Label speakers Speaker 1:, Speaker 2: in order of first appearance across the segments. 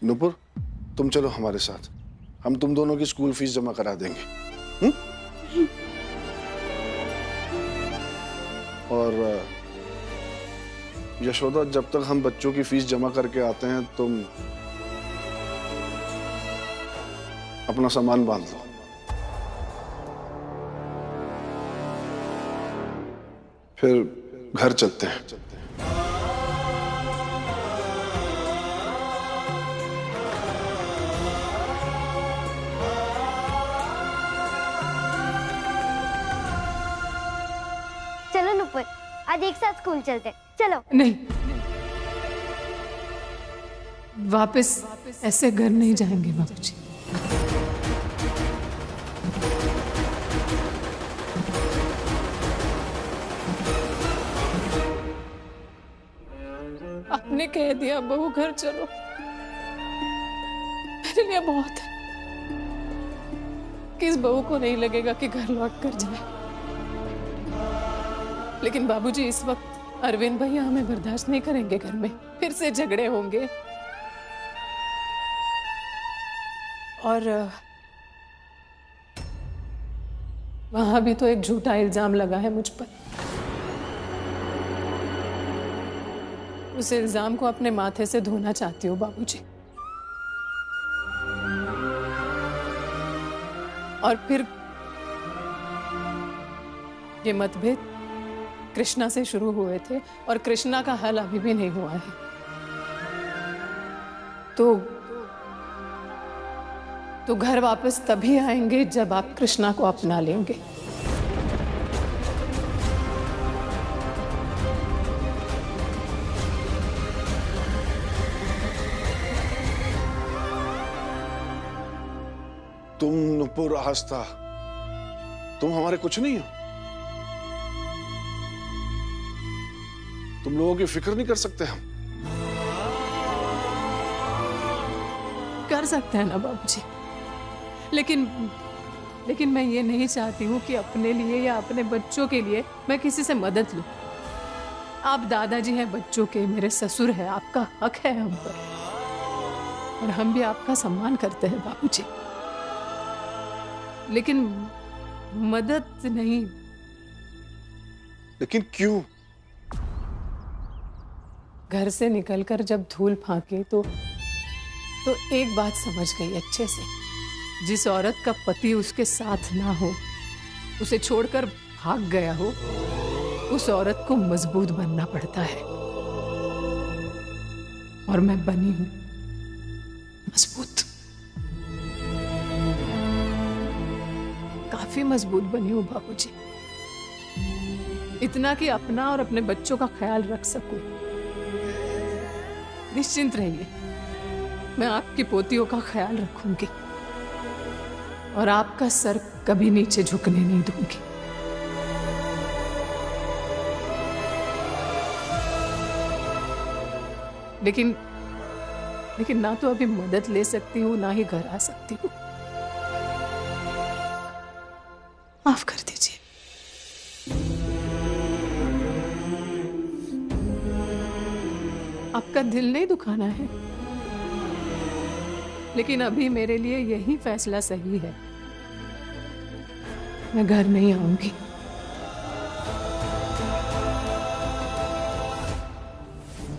Speaker 1: नुपुर, तुम चलो हमारे साथ, हम तुम दोनों की स्कूल फीस जमा करा देंगे। हुँ? और यशोदा, जब तक हम बच्चों की फीस जमा करके आते हैं, तुम अपना सामान बांध लो। फिर घर चलते हैं।
Speaker 2: चलो नुपुर, आज एक साथ स्कूल चलते हैं। चलो।
Speaker 3: नहीं, वापस ऐसे घर नहीं जाएंगे बाबूजी। आपने कह दिया बहू घर चलो, मेरे लिए बहुत है। किस बहू को नहीं लगेगा कि घर लौट कर जाए। लेकिन बाबूजी, इस वक्त अरविंद भैया हमें बर्दाश्त नहीं करेंगे। घर में फिर से झगड़े होंगे और वहां भी तो एक झूठा इल्जाम लगा है मुझ पर। उस इल्जाम को अपने माथे से धोना चाहती हूँ बाबूजी। और फिर ये मतभेद कृष्णा से शुरू हुए थे और कृष्णा का हल अभी भी नहीं हुआ है। तो घर वापस तभी आएंगे जब आप कृष्णा को अपना लेंगे।
Speaker 1: तुम नुपुर, आस्था, तुम हमारे कुछ नहीं हो। तुम लोगों की फिक्र नहीं कर सकते हम?
Speaker 3: कर सकते हैं ना बाबूजी, लेकिन मैं ये नहीं चाहती हूँ कि अपने लिए या अपने बच्चों के लिए मैं किसी से मदद लूं। आप दादाजी हैं बच्चों के, मेरे ससुर हैं, आपका हक है हम पर, और हम भी आपका सम्मान करते हैं बाबूजी। लेकिन मदद नहीं।
Speaker 1: लेकिन क्यों?
Speaker 3: घर से निकलकर जब धूल फांके तो एक बात समझ गई अच्छे से। जिस औरत का पति उसके साथ ना हो, उसे छोड़कर भाग गया हो, उस औरत को मजबूत बनना पड़ता है। और मैं बनी हूं मजबूत, काफी मजबूत बनी हूं बाबूजी। इतना कि अपना और अपने बच्चों का ख्याल रख सकूं। निश्चिंत रहिए, मैं आपकी पोतियों का ख्याल रखूंगी और आपका सर कभी नीचे झुकने नहीं दूंगी। लेकिन ना तो अभी मदद ले सकती हूँ, ना ही घर आ सकती हूँ। माफ कर दीजिए। आपका दिल नहीं दुखाना है, लेकिन अभी मेरे लिए यही फैसला सही है। मैं घर नहीं आऊंगी।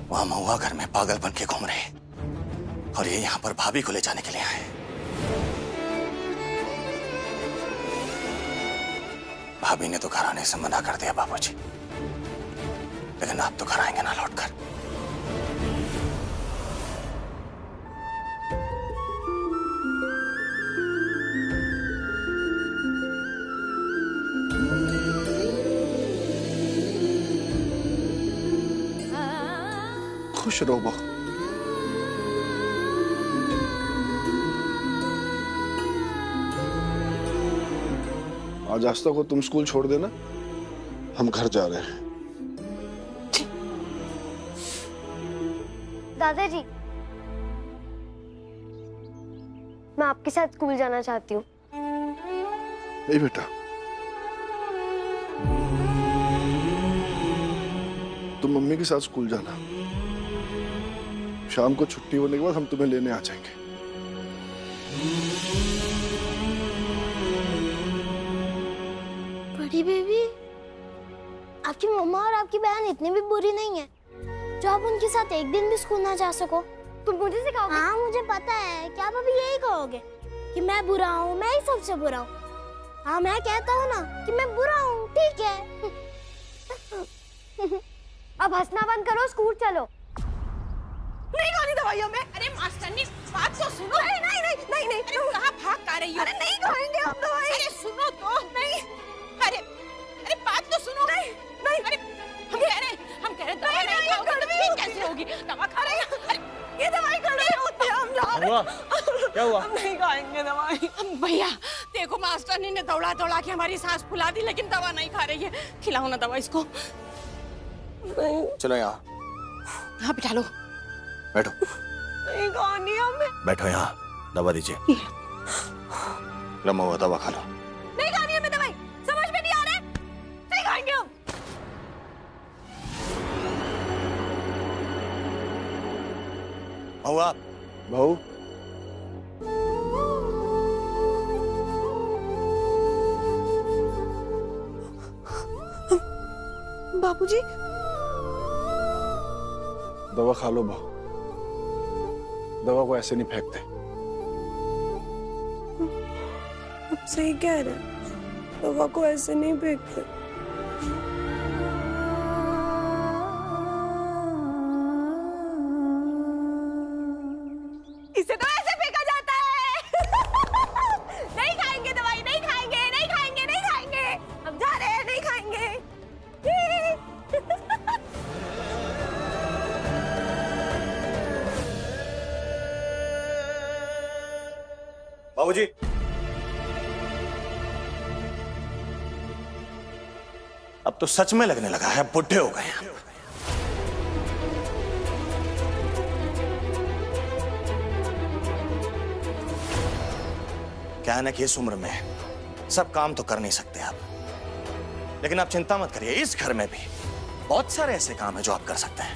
Speaker 4: वहां महुआ घर में पागल बन के घूम रहे और ये यहाँ पर भाभी को ले जाने के लिए आए। भाभी ने तो घर आने से मना कर दिया बाबूजी, लेकिन आप तो घर आएंगे ना लौटकर।
Speaker 1: खुश रहो बहू। आज आस्था को तुम स्कूल छोड़ देना, हम घर जा रहे हैं।
Speaker 2: दादाजी, मैं आपके साथ स्कूल जाना चाहती हूँ।
Speaker 1: नहीं बेटा, तुम मम्मी के साथ स्कूल जाना। शाम को छुट्टी होने के बाद हम तुम्हें लेने आ जाएंगे।
Speaker 2: बड़ी बेबी, आपकी मम्मा और आपकी बहन इतनी भी बुरी नहीं है जो आप उनके साथ एक दिन भी स्कूल ना जा सको। तुम मुझे सिखाओगे? हाँ मुझे पता है कि आप अभी यही कहोगे कि मैं बुरा हूँ, मैं ही सबसे बुरा हूँ। हाँ मैं कहता हूँ ना कि मैं बुरा हूँ, ठीक है। अब हंसना बंद करो, स्कूल चलो।
Speaker 5: नहीं खानी दवाइयाँ में। अरे मास्टरनी बात तो सुनो। नहीं नहीं नहीं नहीं नहीं, तुम कहाँ भाग का रही हो? अरे नहीं खाएंगे हम दवाई। अरे सुनो तो। नहीं। अरे अरे बात तो सुनो। नहीं नहीं। अरे हम कह रहे दवा नहीं खाओगे तो ठीक कैसे होगी? दवा खा रहे हैं। अरे ये दवाई कड़वे होते हैं, हम जा रहे हैं।
Speaker 6: क्या हुआ?
Speaker 5: हम नहीं खाएंगे दवाई। भैया देखो मास्टरनी ने दौड़ा दौड़ा के हमारी सांस फुला दी, लेकिन दवा नहीं खा रही है। खिलाओ ना दवा इसको। नहीं।
Speaker 4: चलो यहाँ
Speaker 5: हाँ बिठा लो।
Speaker 4: बैठो।
Speaker 5: नहीं खानी हमें।
Speaker 4: बैठो यहाँ, दवा दीजिए। लम्बा हुआ दवा खा लो।
Speaker 5: नहीं खानी हमें दवाई, समझ में नहीं आ रहा है। नहीं खाएंगे हम।
Speaker 4: महुआ।
Speaker 1: बहू,
Speaker 5: बाबूजी
Speaker 1: दवा खा लो बहू। दवा को ऐसे नहीं फेंकते।
Speaker 5: आप सही कह रहे हैं, दवा को ऐसे नहीं फेंकते। इसे तो ऐसे फेंका जाता है। नहीं खाएंगे दवाई, नहीं खाएंगे, नहीं खाएंगे, नहीं खाएंगे। हम जा रहे हैं, नहीं खाएंगे।
Speaker 4: बाबूजी, अब तो सच में लगने लगा है बुढ़े हो गए हैं। क्या है ना कि इस उम्र में सब काम तो कर नहीं सकते आप, लेकिन आप चिंता मत करिए, इस घर में भी बहुत सारे ऐसे काम हैं जो आप कर सकते हैं।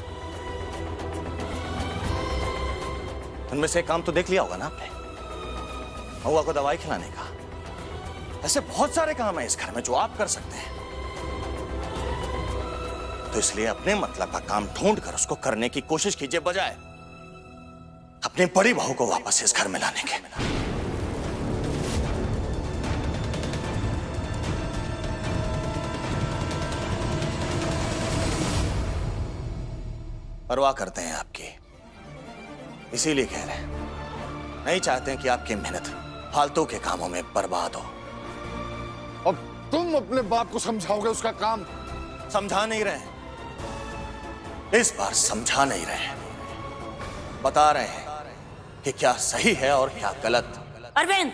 Speaker 4: उनमें से एक काम तो देख लिया होगा ना आपने, महुआ को दवाई खिलाने का। ऐसे बहुत सारे काम हैं इस घर में जो आप कर सकते हैं, तो इसलिए अपने मतलब का काम ढूंढ कर उसको करने की कोशिश कीजिए, बजाय अपनी बड़ी बहू को वापस इस घर में लाने के। परवाह करते हैं आपकी, इसीलिए कह रहे हैं, नहीं चाहते हैं कि आपकी मेहनत फालतू के कामों में बर्बाद हो।
Speaker 1: अब तुम अपने बाप को समझाओगे उसका काम?
Speaker 4: समझा नहीं रहे, इस बार समझा नहीं रहे, बता रहे हैं कि क्या सही है और क्या गलत।
Speaker 5: अरविंद,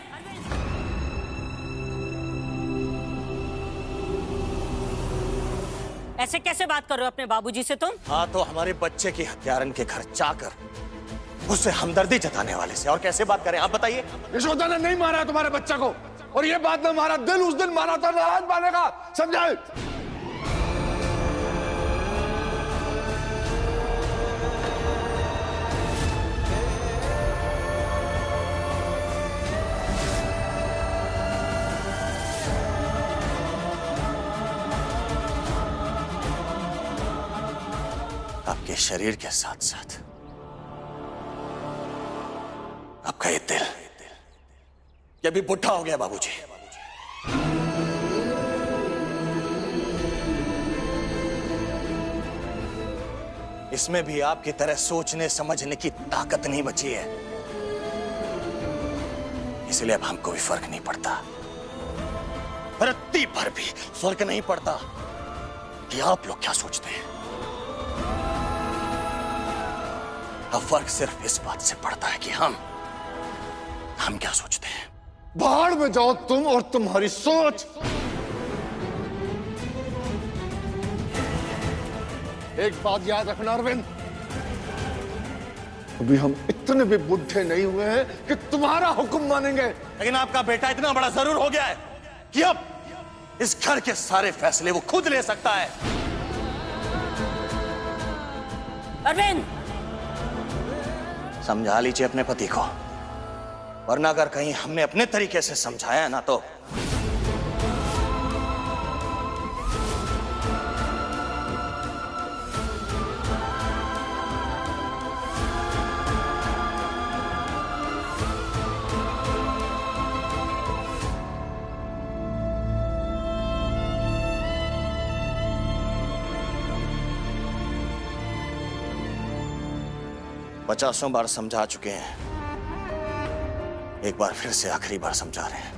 Speaker 5: ऐसे कैसे बात कर रहे हो अपने बाबूजी से तुम?
Speaker 4: हाँ तो हमारे बच्चे की हत्यारन के घर जाकर उससे हमदर्दी जताने वाले से और कैसे बात करें आप बताइए?
Speaker 1: यशोदा ने नहीं मारा तुम्हारे बच्चा को, और ये बात ने मारा दिल उस दिन मारा था नाराज माने का, समझाए?
Speaker 4: आपके शरीर के साथ साथ आपका ये दिल ये भी बुढ़ा हो गया बाबूजी। इसमें भी आपकी तरह सोचने समझने की ताकत नहीं बची है, इसलिए अब हमको भी फर्क नहीं पड़ता, रत्ती भर भी फर्क नहीं पड़ता कि आप लोग क्या सोचते हैं। अब फर्क सिर्फ इस बात से पड़ता है कि हम क्या सोचते हैं।
Speaker 1: बाहर में जाओ तुम और तुम्हारी सोच। एक बात याद रखना अरविंद, अभी हम इतने भी बुढ़े नहीं हुए हैं कि तुम्हारा हुक्म मानेंगे।
Speaker 4: लेकिन आपका बेटा इतना बड़ा जरूर हो गया है कि अब इस घर के सारे फैसले वो खुद ले सकता है।
Speaker 5: अरविंद,
Speaker 4: समझा लीजिए अपने पति को, वरना अगर कहीं हमने अपने तरीके से समझाया ना तो पचासों बार समझा चुके हैं, एक बार फिर से आखिरी बार समझा रहे हैं।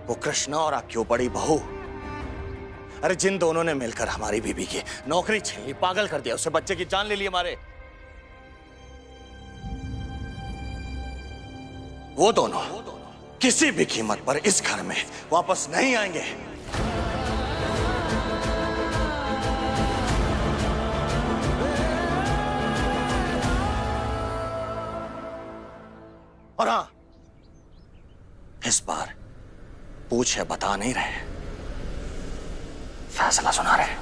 Speaker 4: वो कृष्णा और आपकी वो बड़ी बहू, अरे जिन दोनों ने मिलकर हमारी बीबी की नौकरी छीन ली, पागल कर दिया, उससे बच्चे की जान ले ली हमारे, वो दोनों किसी भी कीमत पर इस घर में वापस नहीं आएंगे। और हाँ, इस बार पूछे बता नहीं रहे, फैसला सुना रहे।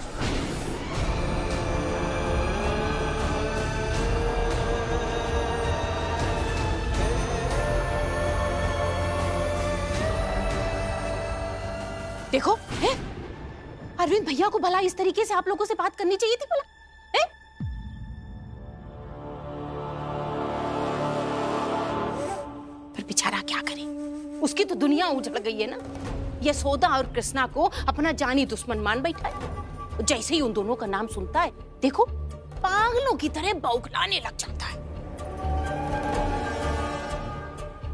Speaker 5: देखो है? अरविंद भैया को भला इस तरीके से आप लोगों से बात करनी चाहिए थी भला, है? फिर बेचारा क्या करे, उसकी तो दुनिया उजड़ गई है ना। यशोदा और कृष्णा को अपना जानी दुश्मन मान बैठा है। जैसे ही उन दोनों का नाम सुनता है, देखो पागलों की तरह बौखलाने लग जाता है।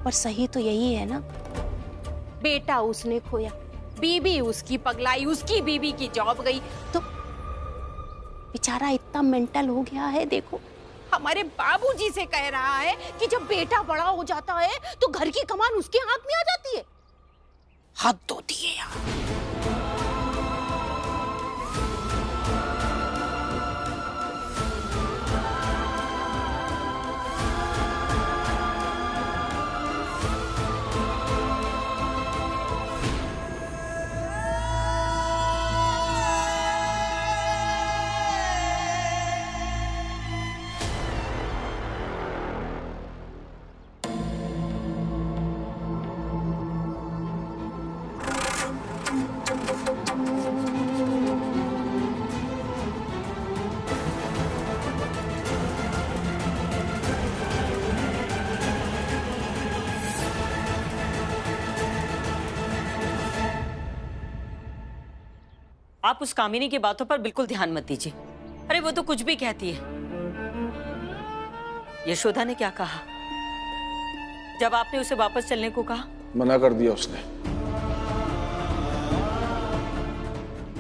Speaker 5: पर सही तो यही है ना, बेटा उसने खोया, बीबी उसकी पगलाई, उसकी बीबी की जॉब गई, तो बेचारा इतना मेंटल हो गया है। देखो हमारे बाबूजी से कह रहा है कि जब बेटा बड़ा हो जाता है तो घर की कमान उसके हाथ में आ जाती है। हद होती है यार।
Speaker 6: आप उस कामिनी की बातों पर बिल्कुल ध्यान मत दीजिए। अरे वो तो कुछ भी कहती है। यशोदा ने क्या कहा जब आपने उसे वापस चलने को कहा?
Speaker 1: मना कर दिया उसने,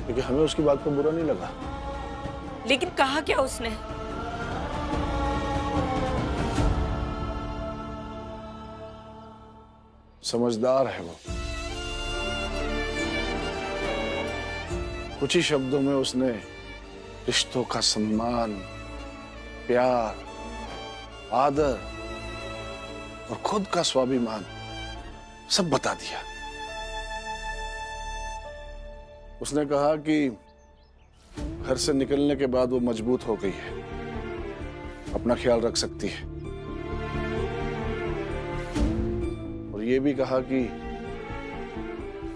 Speaker 1: क्योंकि हमें उसकी बात पर बुरा नहीं लगा।
Speaker 6: लेकिन कहा क्या उसने?
Speaker 1: समझदार है वो, कुछ ही शब्दों में उसने रिश्तों का सम्मान, प्यार, आदर और खुद का स्वाभिमान सब बता दिया। उसने कहा कि घर से निकलने के बाद वो मजबूत हो गई है, अपना ख्याल रख सकती है, और ये भी कहा कि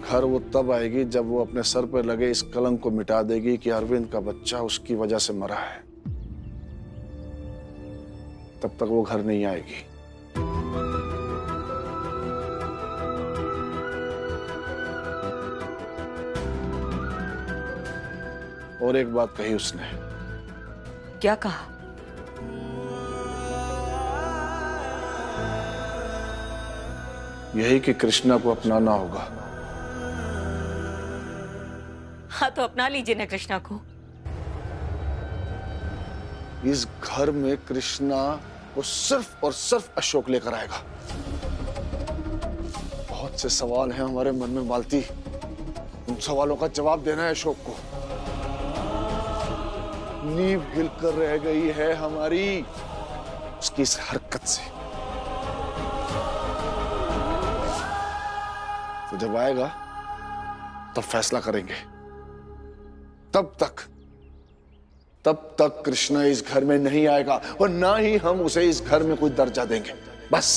Speaker 1: घर वो तब आएगी जब वो अपने सर पर लगे इस कलंक को मिटा देगी कि अरविंद का बच्चा उसकी वजह से मरा है। तब तक वो घर नहीं आएगी। और एक बात कही उसने।
Speaker 6: क्या कहा?
Speaker 1: यही कि कृष्णा को अपनाना होगा।
Speaker 6: हाँ तो अपना लीजिए ना कृष्णा को।
Speaker 1: इस घर में कृष्णा को सिर्फ और सिर्फ अशोक लेकर आएगा। बहुत से सवाल हैं हमारे मन में मालती, उन सवालों का जवाब देना है अशोक को। नींव हिलकर रह गई है हमारी उसकी इस हरकत से। तो जब आएगा तब फैसला करेंगे। तब तक तब तक कृष्णा इस घर में नहीं आएगा और ना ही हम उसे इस घर में कोई दर्जा देंगे। बस।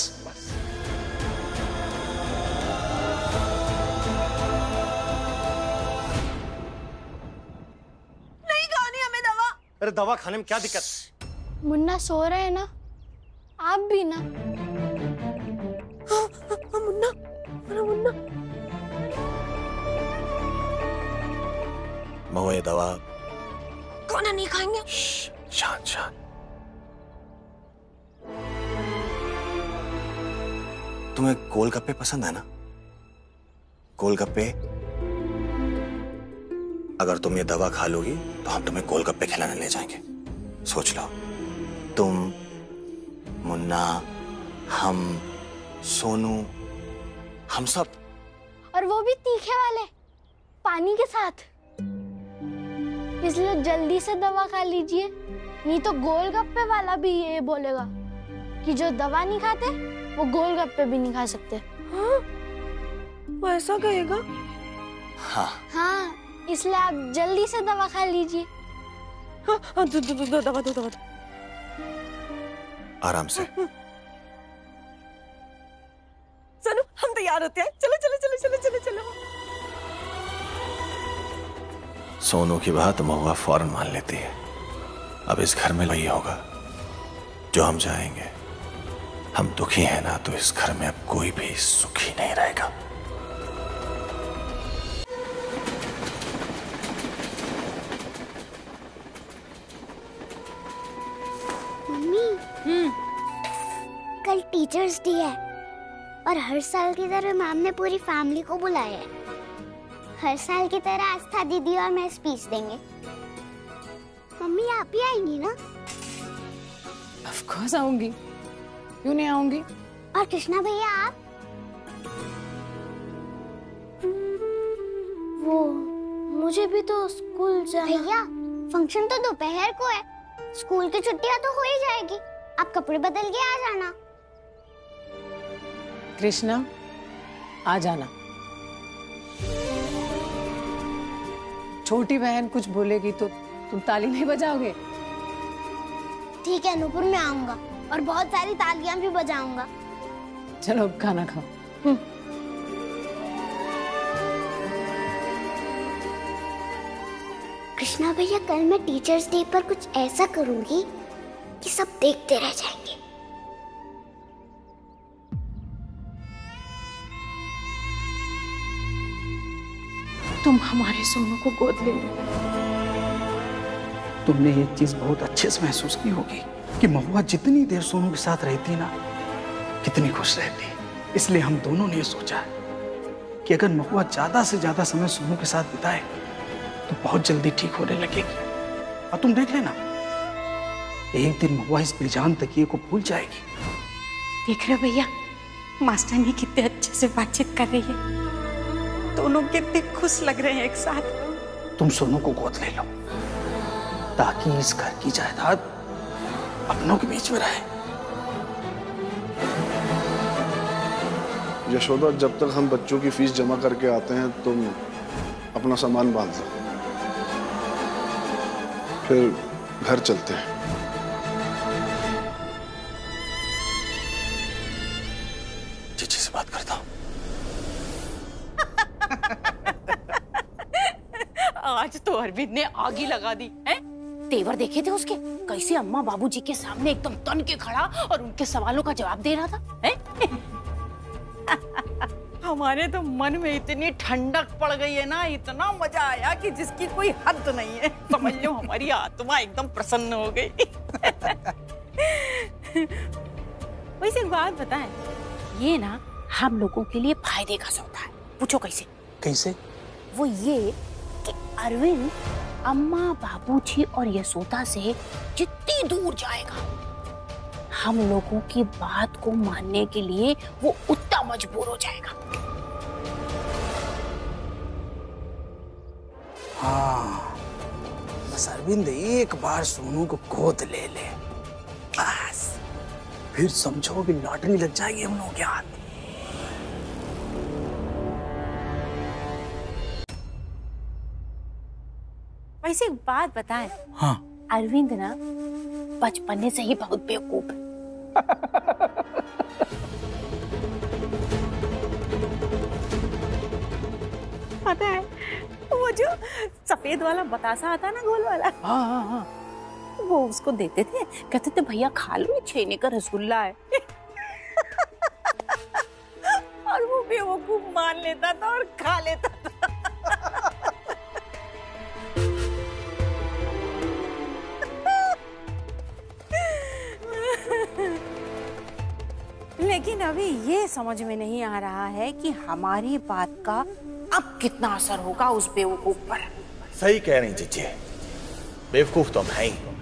Speaker 5: नहीं खानी हमें दवा।
Speaker 4: अरे दवा खाने में क्या दिक्कत?
Speaker 2: मुन्ना सो रहे हैं ना, आप भी ना।
Speaker 5: मुन्ना, मुन्ना।
Speaker 4: महुआ ये दवा।
Speaker 5: कौन नहीं खाएंगे?
Speaker 4: शांत शांत। तुम्हें गोलगप्पे पसंद है ना? गोलगप्पे। अगर तुम ये दवा खा लोगी तो हम तुम्हें गोलगप्पे खिलाने ले जाएंगे। सोच लो, तुम, मुन्ना, हम, सोनू, हम सब।
Speaker 2: और वो भी तीखे वाले, पानी के साथ। इसलिए जल्दी से दवा खा लीजिए, नहीं तो गोलगप्पे वाला भी ये बोलेगा कि जो दवा नहीं खाते वो गोलगप्पे भी नहीं खा सकते।
Speaker 5: हाँ? वो ऐसा कहेगा?
Speaker 4: हाँ
Speaker 2: हाँ, इसलिए आप जल्दी से दवा खा लीजिए।
Speaker 5: हाँ, दवा।
Speaker 4: आराम से।
Speaker 5: चलो हम तैयार होते हैं। चलो चलो चलो चलो चलो चलो।
Speaker 4: सोनू की बात महुआ फौरन मान लेती है। अब इस घर में वही होगा जो हम चाहेंगे। हम दुखी हैं ना, तो इस घर में अब कोई भी सुखी नहीं रहेगा।
Speaker 2: मम्मी, कल टीचर्स डे है और हर साल की तरह मैम ने पूरी फैमिली को बुलाया है। हर साल की तरह आस्था दीदी और मैं स्पीच देंगे। मम्मी आप ही आएंगी ना?
Speaker 3: ऑफ कोर्स आऊंगी, क्यों नहीं आऊंगी?
Speaker 2: और कृष्णा भैया आप? वो मुझे भी तो स्कूल जाना। भैया फंक्शन तो दोपहर को है, स्कूल की छुट्टियां तो हो ही जाएगी। आप कपड़े बदल के आ जाना।
Speaker 3: कृष्णा आ जाना। छोटी बहन कुछ बोलेगी तो तुम ताली नहीं बजाओगे?
Speaker 2: ठीक है नूपुर, मैं आऊंगा और बहुत सारी तालियां भी बजाऊंगा।
Speaker 3: चलो अब खाना खाओ।
Speaker 2: कृष्णा भैया, कल मैं टीचर्स डे पर कुछ ऐसा करूंगी कि सब देखते रह जाएंगे।
Speaker 5: तुम हमारे सोनू को गोद ले लो।
Speaker 7: तुमने ये चीज बहुत अच्छे से महसूस की होगी कि महुआ जितनी देर सोनू के साथ रहती ना, कितनी खुश रहती। इसलिए हम दोनों ने ये सोचा कि अगर महुआ ज्यादा से ज्यादा समय सोनू के साथ बिताए तो बहुत जल्दी ठीक होने लगेगी। और तुम देख लेना, एक दिन महुआ इस बेजान तकिए को भूल जाएगी।
Speaker 5: देख रहे हो भैया, मास्टर ने कितने अच्छे से बातचीत कर रही है। दोनों कितने खुश लग रहे हैं एक साथ।
Speaker 7: तुम सोनू को गोद ले लो ताकि इस घर की जायदाद अपनों के बीच में रहे।
Speaker 1: यशोदा, जब तक हम बच्चों की फीस जमा करके आते हैं तुम अपना सामान बांध लो, फिर घर चलते हैं।
Speaker 4: चीची से बात करता हूँ।
Speaker 5: आज तो अरविंद ने आग ही लगा दी है। तेवर देखे थे उसके, कैसे अम्मा बाबूजी के सामने एकदम तन के खड़ा और उनके सवालों का जवाब दे रहा था है? हमारे तो मन में इतनी ठंडक पड़ गई है ना, इतना मजा आया कि जिसकी कोई हद नहीं है। समझ लो हमारी आत्मा एकदम प्रसन्न हो गई। वैसे एक बात बताएं, ये ना हम लोगों के लिए फायदे का सौदा है। पूछो कैसे?
Speaker 7: कैसे?
Speaker 5: वो ये कि अरविंद अम्मा बाबूजी और यशोदा से जितनी दूर जाएगा, हम लोगों की बात को मानने के लिए वो उतना मजबूर हो जाएगा।
Speaker 7: हाँ, बस अरविंद एक बार सोनू को गोद ले ले, बस फिर समझो कि लॉटरी लग जाएगी हम लोगों के हाथ।
Speaker 5: वैसे एक बात बताएं,
Speaker 7: हाँ,
Speaker 5: अरविंद ना बचपने से ही बहुत बेवकूफ है। पता है वो जो सफेद वाला बतासा आता ना, गोल वाला,
Speaker 7: हाँ,
Speaker 5: वो उसको देते थे, कहते थे भैया खा लो, ये छेने का रसगुल्ला है। और वो बेवकूफ मान लेता था और खा लेता था। लेकिन अभी ये समझ में नहीं आ रहा है कि हमारी बात का अब कितना असर होगा उस बेवकूफ पर।
Speaker 4: सही कह रही जीजी, बेवकूफ तो हम हैं ही।